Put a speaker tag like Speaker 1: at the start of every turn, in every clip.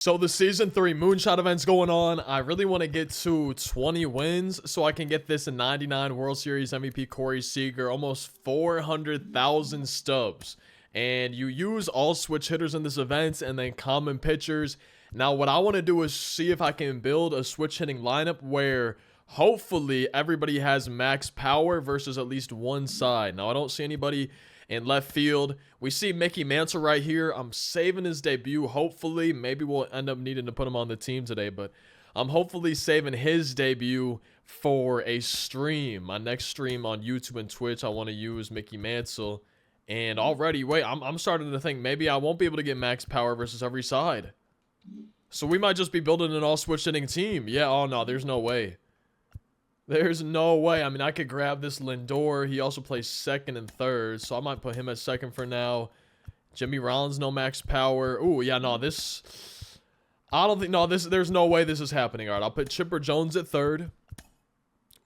Speaker 1: So the season 3 Moonshot event's going on. I really want to get to 20 wins so I can get this in 99 World Series MVP Corey Seager, almost 400,000 stubs. And you use all switch hitters in this event and then common pitchers. Now what I want to do is see if I can build a switch hitting lineup where hopefully everybody has max power versus at least one side. Now I don't see anybody in left field. We see Mickey Mantle right here. I'm saving his debut. Hopefully, maybe we'll end up needing to put him on the team today, but I'm hopefully saving his debut for a stream. My next stream on YouTube and Twitch, I want to use Mickey Mantle. And already, wait, I'm starting to think maybe I won't be able to get max power versus every side. So we might just be building an all switch hitting team. Yeah, oh no, there's no way. There's no way. I mean, I could grab this Lindor. He also plays second and third, so I might put him at second for now. Jimmy Rollins, no max power. Ooh, yeah, no, this... I don't think... No, there's no way this is happening. All right, I'll put Chipper Jones at third.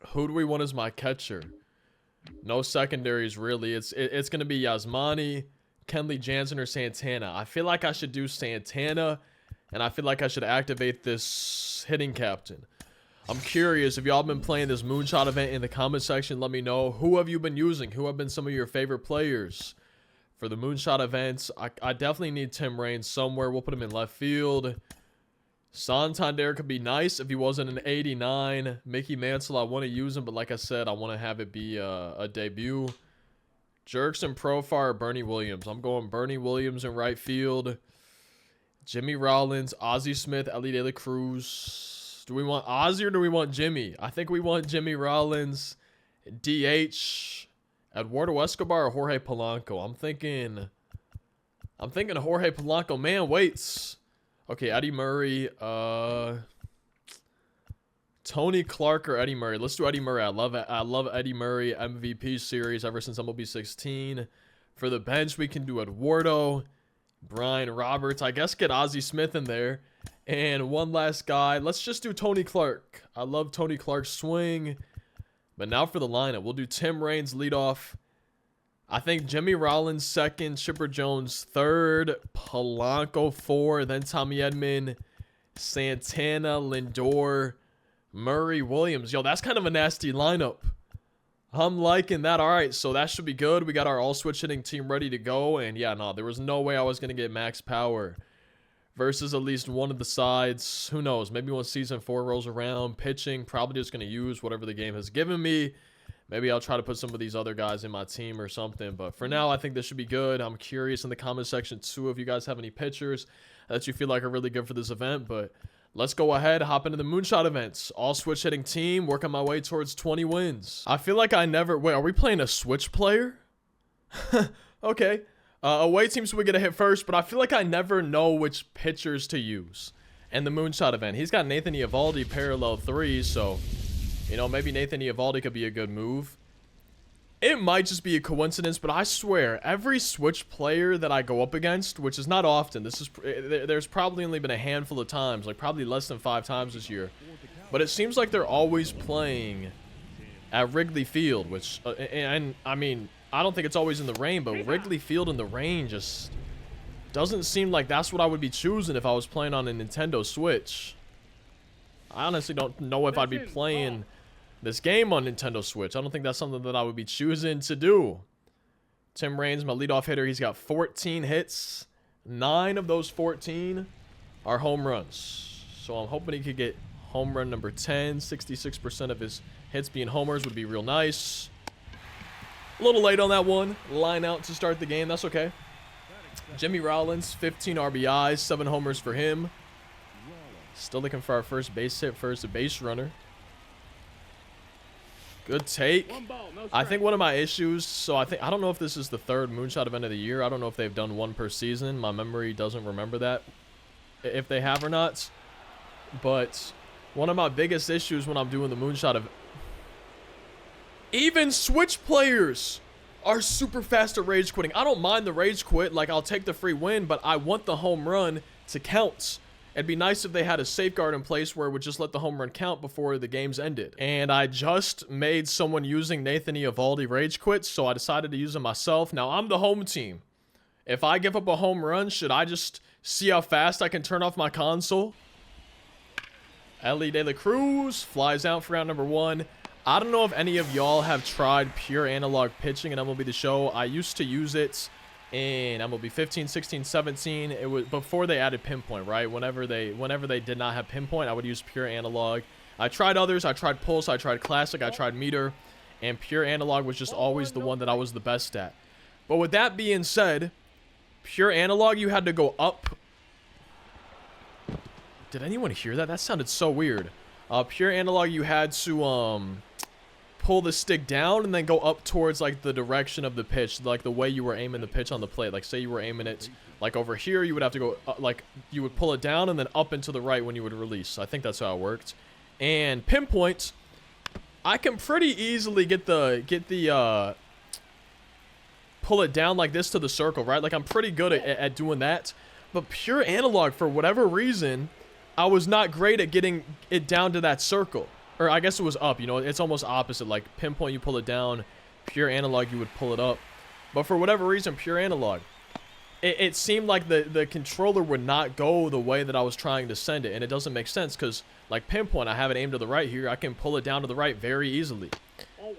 Speaker 1: Who do we want as my catcher? No secondaries, really. It's going to be Yasmani, Kenley Jansen, or Santana. I feel like I should do Santana, and I feel like I should activate this hitting captain. I'm curious if y'all been playing this Moonshot event in the comment section. Let me know. Who have you been using? Who have been some of your favorite players for the Moonshot events? I definitely need Tim Raines somewhere. We'll put him in left field. Santander could be nice if he wasn't an 89. Mickey Mantle, I want to use him, but like I said, I want to have it be a debut. Jerkson, Profar, Bernie Williams. I'm going Bernie Williams in right field. Jimmy Rollins, Ozzie Smith, Ellie De La Cruz. Do we want Ozzy or do we want Jimmy? I think we want Jimmy Rollins. DH. Eduardo Escobar or Jorge Polanco? I'm thinking Jorge Polanco. Man, waits. Okay, Eddie Murray. Tony Clark or Eddie Murray? Let's do Eddie Murray. I love Eddie Murray MVP series ever since MLB 16. For the bench, we can do Eduardo, Brian Roberts. I guess get Ozzie Smith in there. And one last guy. Let's just do Tony Clark. I love Tony Clark's swing. But now for the lineup. We'll do Tim Raines leadoff. I think Jimmy Rollins second. Chipper Jones third. Polanco four. Then Tommy Edman. Santana. Lindor. Murray. Williams. Yo, that's kind of a nasty lineup. I'm liking that. All right, so that should be good. We got our all switch hitting team ready to go. And yeah, no, there was no way I was going to get max power versus at least one of the sides. Who knows? Maybe when season 4 rolls around, pitching, probably just going to use whatever the game has given me. Maybe I'll try to put some of these other guys in my team or something. But for now, I think this should be good. I'm curious in the comment section, too, if you guys have any pitchers that you feel like are really good for this event. But let's go ahead, hop into the Moonshot events. All switch hitting team, working my way towards 20 wins. I feel like I never... Wait, are we playing a switch player? Okay. Away teams we get a hit first, but I feel like I never know which pitchers to use. And the Moonshot event, he's got Nathan Eovaldi parallel 3, so, you know, maybe Nathan Eovaldi could be a good move. It might just be a coincidence, but I swear, every switch player that I go up against, which is not often, there's probably only been a handful of times, like probably less than 5 times this year, but it seems like they're always playing at Wrigley Field, which, and I mean, I don't think it's always in the rain, but Wrigley Field in the rain just doesn't seem like that's what I would be choosing if I was playing on a Nintendo Switch. I honestly don't know if I'd be playing this game on Nintendo Switch. I don't think that's something that I would be choosing to do. Tim Raines, my leadoff hitter, he's got 14 hits. 9 of those 14 are home runs. So I'm hoping he could get home run number 10. 66% of his hits being homers would be real nice. A little late on that one. Line out to start the game. That's okay. Jimmy Rollins, 15 RBIs, 7 homers for him. Still looking for our first base hit, first base runner. Good take. I think one of my issues, so I don't know if this is the 3rd Moonshot event of the year. I don't know if they've done one per season. My memory doesn't remember that, if they have or not. But one of my biggest issues when I'm doing the Moonshot event, even switch players are super fast at rage quitting. I don't mind the rage quit. Like, I'll take the free win, but I want the home run to count. It'd be nice if they had a safeguard in place where it would just let the home run count before the game's ended. And I just made someone using Nathan Eovaldi rage quit, so I decided to use him myself. Now, I'm the home team. If I give up a home run, should I just See how fast I can turn off my console? Ellie De La Cruz flies out for round number 1. I don't know if any of y'all have tried pure analog pitching in MLB The Show. I used to use it in MLB 15, 16, 17. It was before they added pinpoint, right? Whenever they did not have pinpoint, I would use pure analog. I tried others. I tried Pulse. I tried Classic. I tried Meter. And pure analog was just always the one that I was the best at. But with that being said, pure analog, you had to go up. Did anyone hear that? That sounded so weird. Pure analog, you had to pull the stick down and then go up towards like the direction of the pitch, like the way you were aiming the pitch on the plate. Like say you were aiming it like over here, you would have to go like you would pull it down and then up and to the right when you would release. I think that's how it worked. And pinpoint, I can pretty easily get the pull it down like this to the circle, right? Like I'm pretty good at doing that. But pure analog, for whatever reason, I was not great at getting it down to that circle. Or I guess it was up, you know, it's almost opposite. Like pinpoint, you pull it down. Pure analog, you would pull it up. But for whatever reason, pure analog, it seemed like the controller would not go the way that I was trying to send it. And it doesn't make sense because, like pinpoint, I have it aimed to the right here. I can pull it down to the right very easily.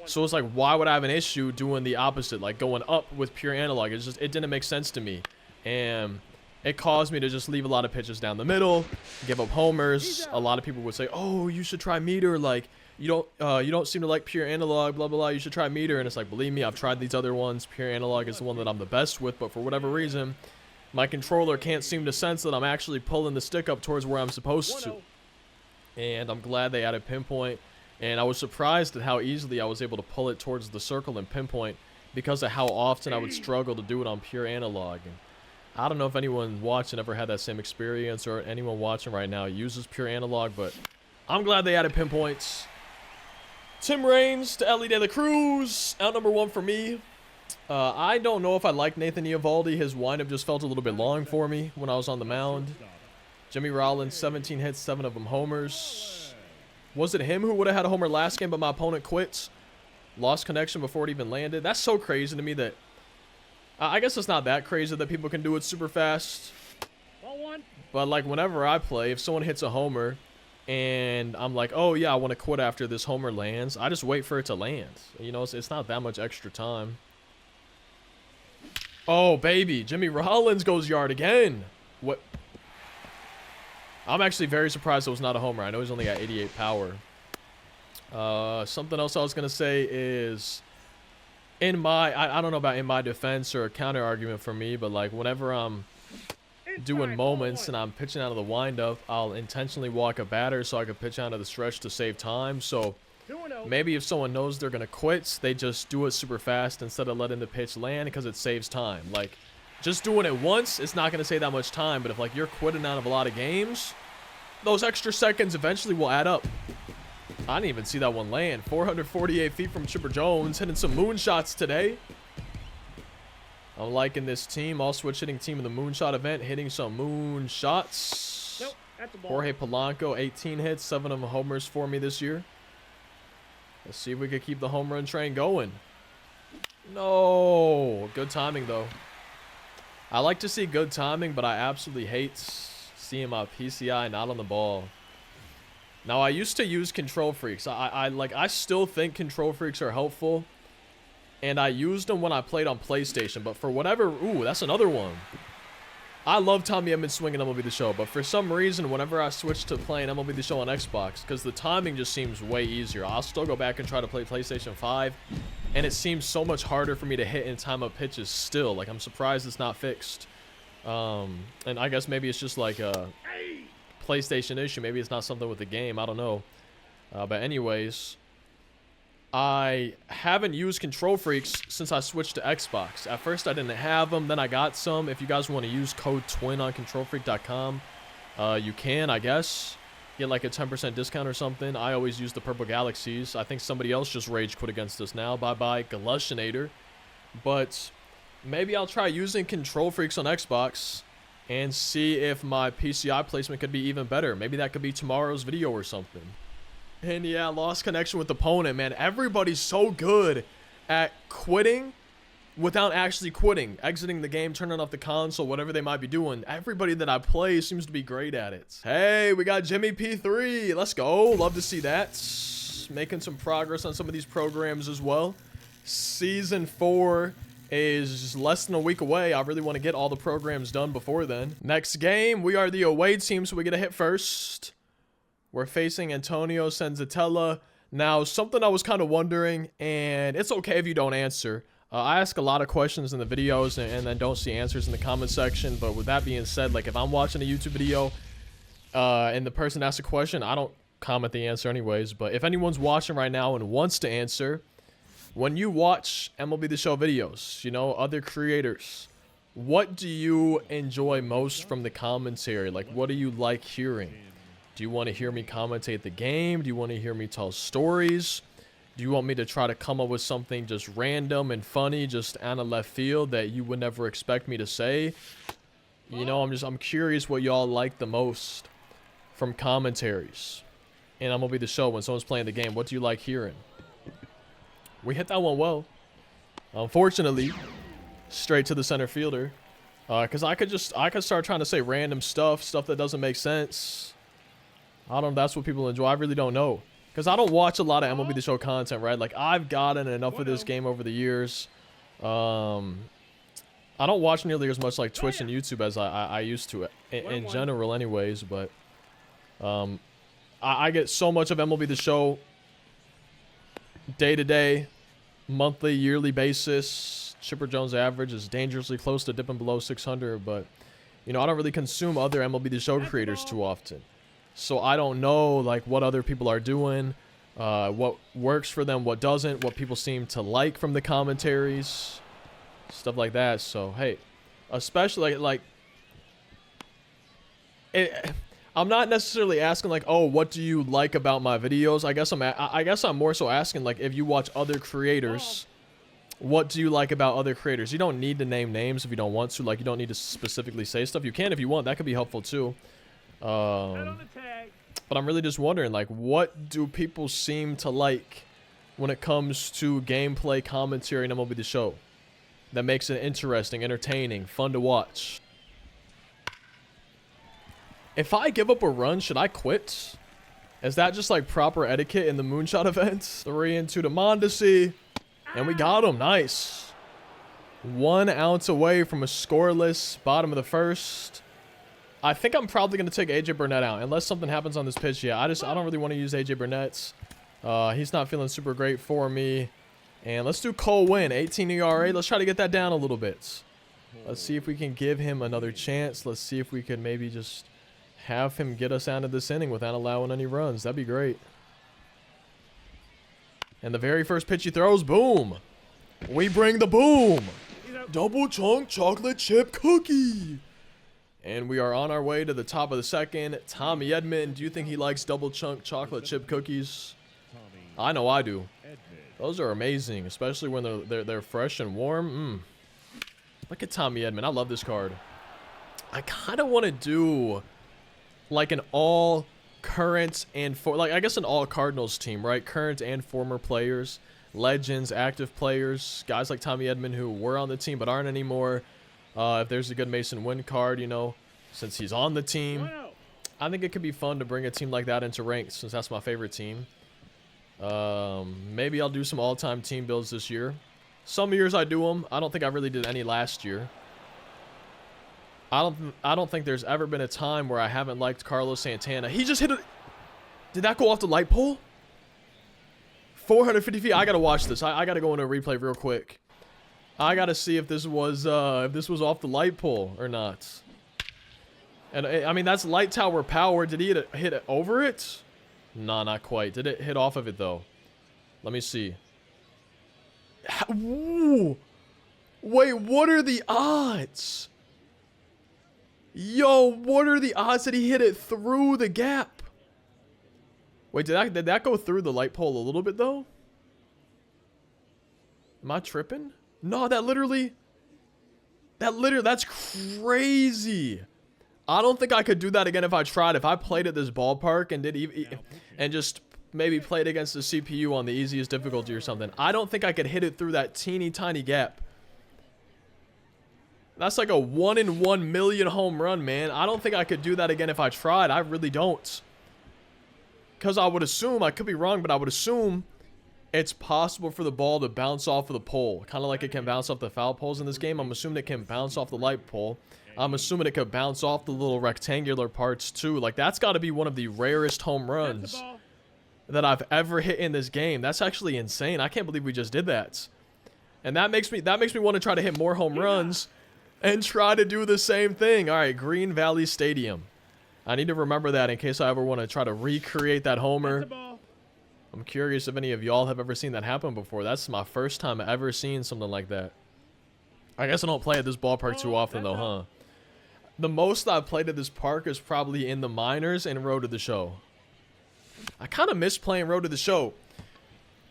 Speaker 1: So it's like, why would I have an issue doing the opposite, like going up with pure analog? It didn't make sense to me. And it caused me to just leave a lot of pitches down the middle, give up homers. A lot of people would say, oh, you should try Meter. Like, you don't seem to like pure analog, blah, blah, blah. You should try Meter. And it's like, believe me, I've tried these other ones. Pure analog is the one that I'm the best with. But for whatever reason, my controller can't seem to sense that I'm actually pulling the stick up towards where I'm supposed to. And I'm glad they added pinpoint. And I was surprised at how easily I was able to pull it towards the circle and pinpoint because of how often I would struggle to do it on pure analog. And I don't know if anyone watching ever had that same experience or anyone watching right now uses pure analog, but I'm glad they added pinpoints. Tim Raines to Ellie De La Cruz, out number 1 for me. I don't know if I like Nathan Eovaldi. His windup just felt a little bit long for me when I was on the mound. Jimmy Rollins, 17 hits, 7 of them homers. Was it him who would have had a homer last game, but my opponent quits? Lost connection before it even landed. That's so crazy to me that... I guess it's not that crazy that people can do it super fast. But, like, whenever I play, if someone hits a homer and I'm like, oh, yeah, I want to quit after this homer lands, I just wait for it to land. You know, it's not that much extra time. Oh, baby. Jimmy Rollins goes yard again. What? I'm actually very surprised it was not a homer. I know he's only got 88 power. Something else I was going to say is... I don't know about in my defense or a counter argument for me, but like whenever I'm doing moments and I'm pitching out of the windup, I'll intentionally walk a batter so I can pitch out of the stretch to save time. So maybe if someone knows they're gonna quit, they just do it super fast instead of letting the pitch land because it saves time. Like just doing it once, it's not gonna save that much time, but if like you're quitting out of a lot of games, those extra seconds eventually will add up. I didn't even see that one land. 448 feet from Chipper Jones. Hitting some moonshots today. I'm liking this team. All switch hitting team in the moonshot event. Hitting some moonshots.
Speaker 2: Nope, that's a ball.
Speaker 1: Jorge Polanco, 18 hits. 7 of them homers for me this year. Let's see if we can keep the home run train going. No. Good timing, though. I like to see good timing, but I absolutely hate seeing my PCI not on the ball. Now, I used to use control freaks. I still think control freaks are helpful. And I used them when I played on PlayStation. But for whatever... Ooh, that's another one. I love Tommy Edmonds swinging MLB The Show. But for some reason, whenever I switch to playing MLB The Show on Xbox, because the timing just seems way easier. I'll still go back and try to play PlayStation 5. And it seems so much harder for me to hit and time up pitches still. Like, I'm surprised it's not fixed. And I guess maybe it's just like a... PlayStation issue. Maybe it's not something with the game. I don't know. But anyways, I haven't used control freaks since I switched to Xbox. At first I didn't have them, then I got some. If you guys want to use code TWIN on controlfreak.com, you can, I guess. Get like a 10% discount or something. I always use the Purple Galaxies. I think somebody else just rage quit against us now. Bye-bye, Galushinator. But maybe I'll try using control freaks on Xbox and see if my PCI placement could be even better. Maybe that could be tomorrow's video or something. And yeah, lost connection with the opponent, man. Everybody's so good at quitting without actually quitting, exiting the game, turning off the console, whatever they might be doing. Everybody that I play seems to be great at it. Hey, we got Jimmy P3. Let's go. Love to see that. Making some progress on some of these programs as well. Season 4 is less than a week away. I really want to get all the programs done before then. Next game, we are the away team, so we get a hit first. We're facing Antonio Senzatella. Now, something I was kind of wondering, and it's okay if you don't answer. I ask a lot of questions in the videos and then don't see answers in the comment section. But with that being said, like if I'm watching a YouTube video and the person asks a question, I don't comment the answer anyways. But if anyone's watching right now and wants to answer, when you watch MLB The Show videos, you know, other creators, what do you enjoy most from the commentary? Like, what do you like hearing? Do you want to hear me commentate the game? Do you want to hear me tell stories? Do you want me to try to come up with something just random and funny, just out of left field that you would never expect me to say? You know, I'm curious what y'all like the most from commentaries. And MLB The Show when someone's playing the game. What do you like hearing? We hit that one well. Unfortunately, straight to the center fielder. Because I could start trying to say random stuff that doesn't make sense. I don't know if that's what people enjoy. I really don't know. Because I don't watch a lot of MLB The Show content, right? Like, I've gotten enough of this game over the years. I don't watch nearly as much, like, Twitch and YouTube as I used to in general anyways. But I get so much of MLB The Show day-to-day, monthly, yearly basis. Chipper Jones average is dangerously close to dipping below 600. But, you know, I don't really consume other MLB The Show creators too often. So I don't know, like, what other people are doing, what works for them, what doesn't, what people seem to like from the commentaries, stuff like that. So, hey, especially, I'm not necessarily asking, like, oh, what do you like about my videos? I guess I'm more so asking, like, if you watch other creators, what do you like about other creators? You don't need to name names if you don't want to. Like, you don't need to specifically say stuff. You can if you want. That could be helpful, too. But I'm really just wondering, like, what do people seem to like when it comes to gameplay commentary in MLB The Show that makes it interesting, entertaining, fun to watch? If I give up a run, should I quit? Is that just like proper etiquette in the Moonshot events? 3-2 to Mondesi, and we got him. Nice. 1 ounce away from a scoreless bottom of the first. I think I'm probably going to take AJ Burnett out unless something happens on this pitch. Yeah, I don't really want to use AJ Burnett. He's not feeling super great for me. And let's do Cole Winn, 18 ERA. Let's try to get that down a little bit. Let's see if we can give him another chance. Let's see if we can maybe just have him get us out of this inning without allowing any runs. That'd be great. And the very first pitch he throws, boom. We bring the boom. Double chunk chocolate chip cookie. And we are on our way to the top of the second. Tommy Edman, do you think he likes double chunk chocolate chip cookies? I know I do. Those are amazing, especially when they're fresh and warm. Look at Tommy Edman. I love this card. I kind of want to do like an all current and I guess an all Cardinals team, right? Current and former players, legends, active players, guys like Tommy Edman who were on the team but aren't anymore. If there's a good Mason Wynn card, you know, since he's on the team, I think it could be fun to bring a team like that into ranked since that's my favorite team. Maybe I'll do some all-time team builds this year. Some years I do them. I don't think I really did any last year. I don't think there's ever been a time where I haven't liked Carlos Santana. He just hit it. Did that go off the light pole? 450 feet. I gotta watch this. I gotta go into a replay real quick. I gotta see if this was off the light pole or not. And I mean, that's light tower power. Did he hit it over it? Nah, not quite. Did it hit off of it though? Let me see. Ooh. Wait, what are the odds? Yo, what are the odds that he hit it through the gap? Wait, did that go through the light pole a little bit though? Am I tripping? No, that's crazy. I don't think I could do that again if I tried. If I played at this ballpark and just maybe played against the CPU on the easiest difficulty or something, I don't think I could hit it through that teeny tiny gap That's like a 1 in 1 million home run, man. I don't think I could do that again if I tried. I really don't. Because I would assume, I could be wrong, but I would assume it's possible for the ball to bounce off of the pole. Kind of like it can bounce off the foul poles in this game. I'm assuming it can bounce off the light pole. I'm assuming it could bounce off the little rectangular parts too. Like, that's got to be one of the rarest home runs that I've ever hit in this game. That's actually insane. I can't believe we just did that. And that makes me want to try to hit more home runs and try to do the same thing. All right, Green Valley Stadium. I need to remember that in case I ever want to try to recreate that homer. I'm curious if any of y'all have ever seen that happen before. That's my first time ever seeing something like that. I guess I don't play at this ballpark too often though, huh? The most I've played at this park is probably in the minors and Road to the Show. I kind of miss playing Road to the Show.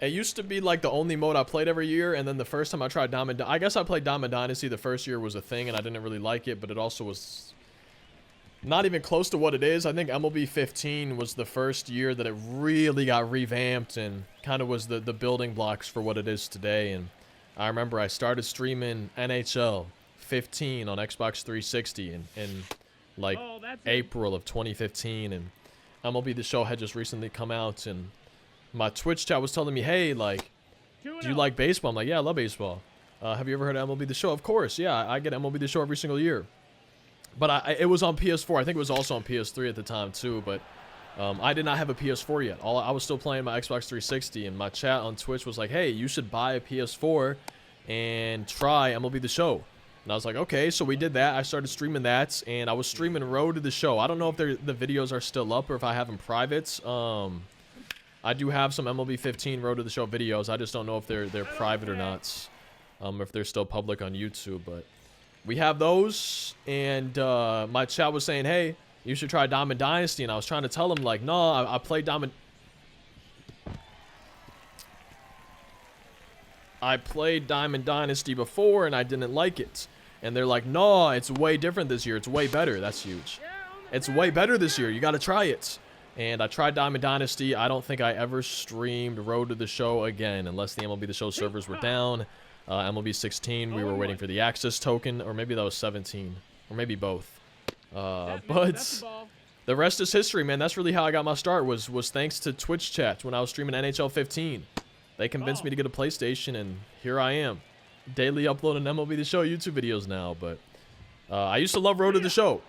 Speaker 1: It used to be like the only mode I played every year, and then the first time I tried Diamond... I guess I played Diamond Dynasty the first year was a thing, and I didn't really like it, but it also was not even close to what it is. I think MLB 15 was the first year that it really got revamped and kind of was the building blocks for what it is today. And I remember I started streaming NHL 15 on Xbox 360 in like April of 2015, and MLB The Show had just recently come out, and my Twitch chat was telling me, hey, like, do you like baseball? I'm like, yeah, I love baseball. Have you ever heard of MLB The Show? Of course, yeah, I get MLB The Show every single year. But it was on PS4. I think it was also on PS3 at the time too, but I did not have a PS4 yet. I was still playing my Xbox 360, and my chat on Twitch was like, hey, you should buy a PS4 and try MLB The Show. And I was like, okay, so we did that. I started streaming that, and I was streaming Road to the Show. I don't know if the videos are still up or if I have them private. I do have some MLB 15 Road to the Show videos. I just don't know if they're private or not. If they're still public on YouTube, but we have those. And my chat was saying, hey, you should try Diamond Dynasty. And I was trying to tell them, like, no, I played Diamond... I played Diamond Dynasty before, and I didn't like it. And they're like, no, it's way different this year. It's way better. That's huge. It's way better this year. You got to try it. And I tried Diamond Dynasty. I don't think I ever streamed Road to the Show again, unless the MLB The Show servers were down. MLB 16, we were waiting for the access token, or maybe that was 17, or maybe both. But the rest is history, man. That's really how I got my start, was thanks to Twitch chat when I was streaming NHL 15. They convinced me to get a PlayStation, and here I am. Daily uploading MLB The Show YouTube videos now, but I used to love Road to the Show.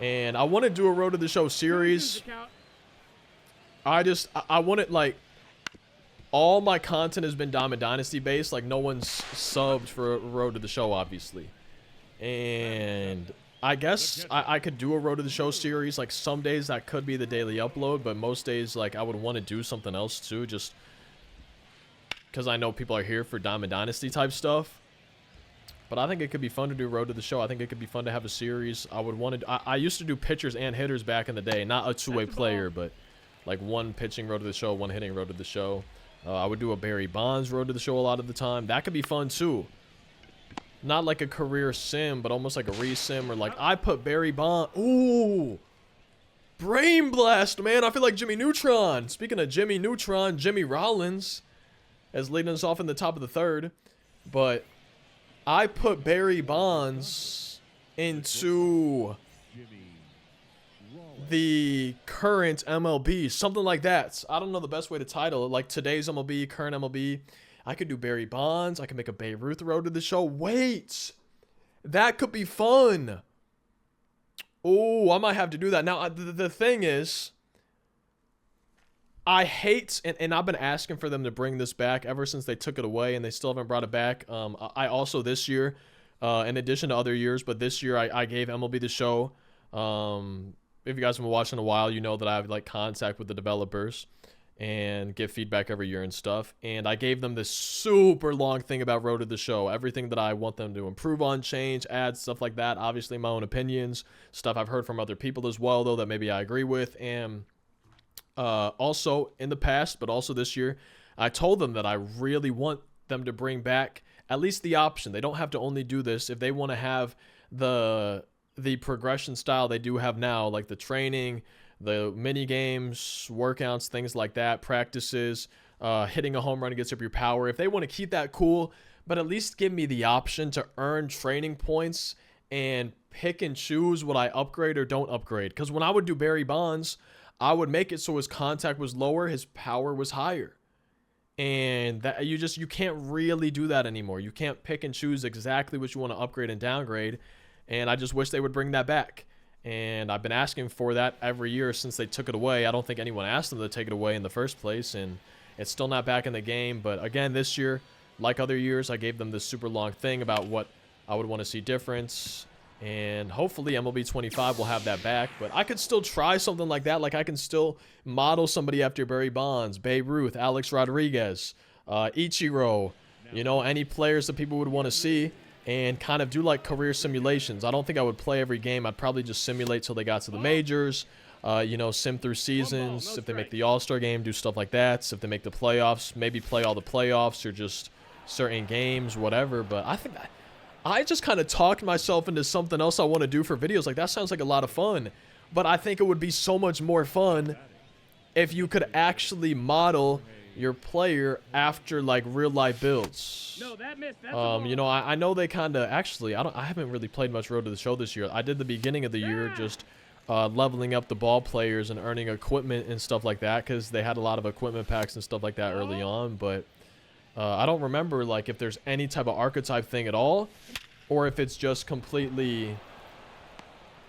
Speaker 1: And I want to do a Road to the Show series. I want it, like, all my content has been Diamond Dynasty based. Like, no one's subbed for Road to the Show, obviously. And I guess I could do a Road to the Show series. Like, some days that could be the daily upload, but most days, like, I would want to do something else too, just because I know people are here for Diamond Dynasty type stuff. But I think it could be fun to do Road to the Show. I think it could be fun to have a series. I would want to... I used to do pitchers and hitters back in the day. Not a two-way player, but like one pitching Road to the Show, one hitting Road to the Show. I would do a Barry Bonds Road to the Show a lot of the time. That could be fun too. Not like a career sim, but almost like a re-sim, or like I put Barry Bonds... Ooh! Brain Blast, man! I feel like Jimmy Neutron. Speaking of Jimmy Neutron, Jimmy Rollins is leading us off in the top of the third. But I put Barry Bonds into the current MLB, something like that. I don't know the best way to title it. Like today's MLB, current MLB. I could do Barry Bonds. I could make a Babe Ruth Road to the Show. Wait, that could be fun. Oh, I might have to do that. Now, the thing is, I hate, and I've been asking for them to bring this back ever since they took it away, and they still haven't brought it back. I also this year, in addition to other years, but this year I gave MLB The Show. If you guys have been watching a while, you know that I have like contact with the developers and give feedback every year and stuff. And I gave them this super long thing about Road to the Show. Everything that I want them to improve on, change, add, stuff like that. Obviously my own opinions, stuff I've heard from other people as well, though, that maybe I agree with. And also in the past, but also this year, I told them that I really want them to bring back at least the option. They don't have to only do this. If they want to have the progression style they do have now, like the training, the mini games, workouts, things like that, practices, hitting a home run gets up your power. If they want to keep that cool, but at least give me the option to earn training points and pick and choose what I upgrade or don't upgrade. Because when I would do Barry Bonds, I would make it so his contact was lower, his power was higher. And that you can't really do that anymore. You can't pick and choose exactly what you want to upgrade and downgrade. And I just wish they would bring that back. And I've been asking for that every year since they took it away. I don't think anyone asked them to take it away in the first place. And it's still not back in the game. But again, this year, like other years, I gave them this super long thing about what I would want to see difference. And hopefully MLB 25 will have that back. But I could still try something like that. Like I can still model somebody after Barry Bonds, Babe Ruth, Alex Rodriguez, Ichiro, you know, any players that people would want to see, and kind of do like career simulations. I don't think I would play every game. I'd probably just simulate till they got to the majors, you know, sim through seasons. If they make the All-Star game, do stuff like that. So if they make the playoffs, maybe play all the playoffs or just certain games, whatever. But I think I just kind of talked myself into something else I want to do for videos. Like, that sounds like a lot of fun. But I think it would be so much more fun if you could actually model your player after, like, real-life builds. No, that missed. You know, I know they kind of... Actually, I haven't really played much Road to the Show this year. I did the beginning of the year just leveling up the ball players and earning equipment and stuff like that, because they had a lot of equipment packs and stuff like that early on, but... I don't remember, like, if there's any type of archetype thing at all, or if it's just completely,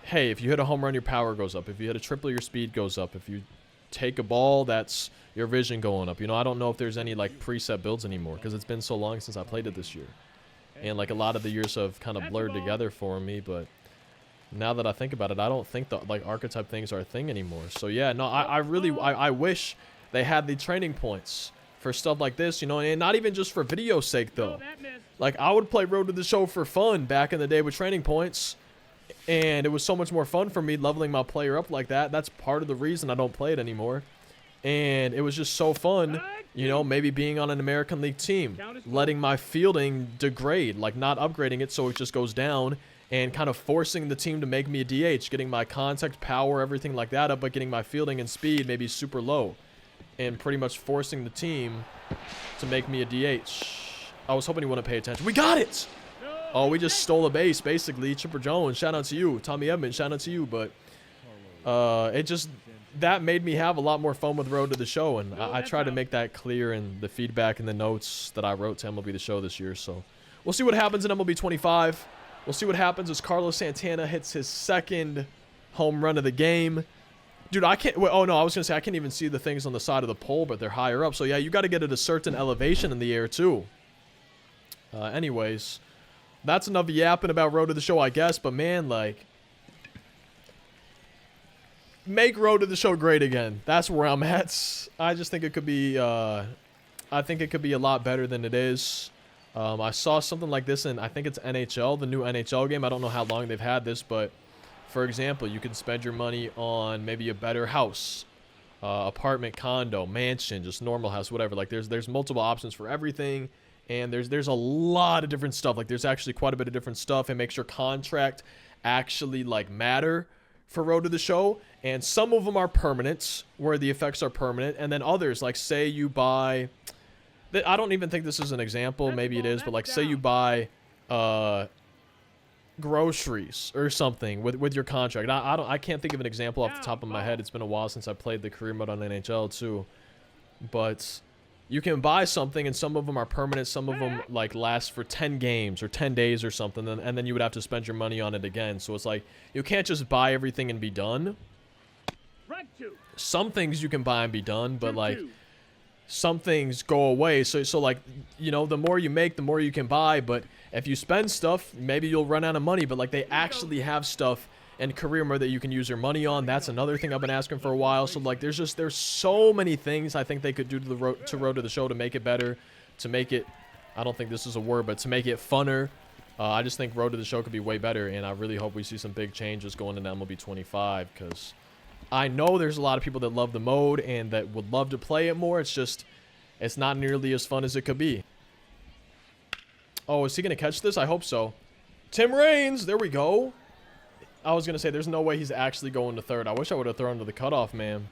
Speaker 1: hey, if you hit a home run, your power goes up. If you hit a triple, your speed goes up. If you take a ball, that's your vision going up. You know, I don't know if there's any, like, preset builds anymore, because it's been so long since I played it this year. And, like, a lot of the years have kind of blurred together for me, but now that I think about it, I don't think that, like, archetype things are a thing anymore. So, yeah, no, I wish they had the training points for stuff like this, you know, and not even just for video sake, though. Like, I would play Road to the Show for fun back in the day with training points, and it was so much more fun for me leveling my player up like that. That's part of the reason I don't play it anymore. And it was just so fun, you know, maybe being on an American League team, letting my fielding degrade, like not upgrading it so it just goes down, and kind of forcing the team to make me a DH, getting my contact, power, everything like that up, but getting my fielding and speed maybe super low. And pretty much forcing the team to make me a DH. I was hoping he wouldn't pay attention. We got it! Oh, we just stole a base, basically. Chipper Jones, shout out to you. Tommy Edmonds, shout out to you. But it just, that made me have a lot more fun with Road to the Show. And I try to make that clear in the feedback and the notes that I wrote to MLB The Show this year. So we'll see what happens in MLB 25. We'll see what happens as Carlos Santana hits his second home run of the game. Dude, I can't... Oh, no, I was going to say I can't even see the things on the side of the pole, but they're higher up. So, yeah, you got to get at a certain elevation in the air, too. Anyways, that's enough yapping about Road to the Show, I guess. But, man, like... Make Road to the Show great again. That's where I'm at. I just think it could be... I think it could be a lot better than it is. I saw something like this in... I think it's NHL, the new NHL game. I don't know how long they've had this, but... For example, you can spend your money on maybe a better house, apartment, condo, mansion, just normal house, whatever. Like there's multiple options for everything, and there's a lot of different stuff. Like there's actually quite a bit of different stuff. It makes your contract actually like matter for Road to the Show, and some of them are permanent, where the effects are permanent, and then others, like say you buy. I don't even think this is an example. Maybe it is, but like say you buy. Groceries or something with your contract. I can't think of an example off the top of my head. It's been a while since I played the career mode on NHL too, but you can buy something and some of them are permanent, some of them like last for 10 games or 10 days or something, and then you would have to spend your money on it again. So it's like you can't just buy everything and be done. Some things you can buy and be done, but like some things go away. So like, you know, the more you make, the more you can buy, but if you spend stuff, maybe you'll run out of money. But like they actually have stuff in career mode that you can use your money on. That's another thing I've been asking for a while. So like there's so many things I think they could do to the Road to the Show to make it better, to make it, I don't think this is a word, but to make it funner. I just think Road to the Show could be way better, and I really hope we see some big changes going into MLB 25, because I know there's a lot of people that love the mode and that would love to play it more. It's just, it's not nearly as fun as it could be. Oh, is he going to catch this? I hope so. Tim Raines, there we go. I was going to say, there's no way he's actually going to third. I wish I would have thrown to the cutoff, man.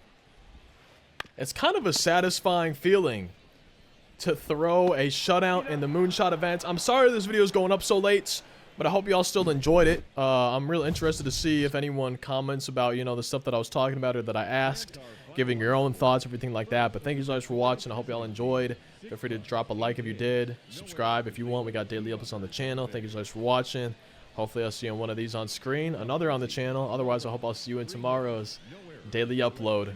Speaker 1: It's kind of a satisfying feeling to throw a shutout in the Moonshot event. I'm sorry this video is going up so late, But I hope y'all still enjoyed it. I'm real interested to see if anyone comments about, you know, the stuff that I was talking about or that I asked, giving your own thoughts, everything like that. But thank you guys for watching. I hope y'all enjoyed. Feel free to drop a like if you did. Subscribe if you want. We got daily uploads on the channel. Thank you guys for watching. Hopefully I'll see you on one of these on screen, another on the channel. Otherwise, I hope I'll see you in tomorrow's daily upload.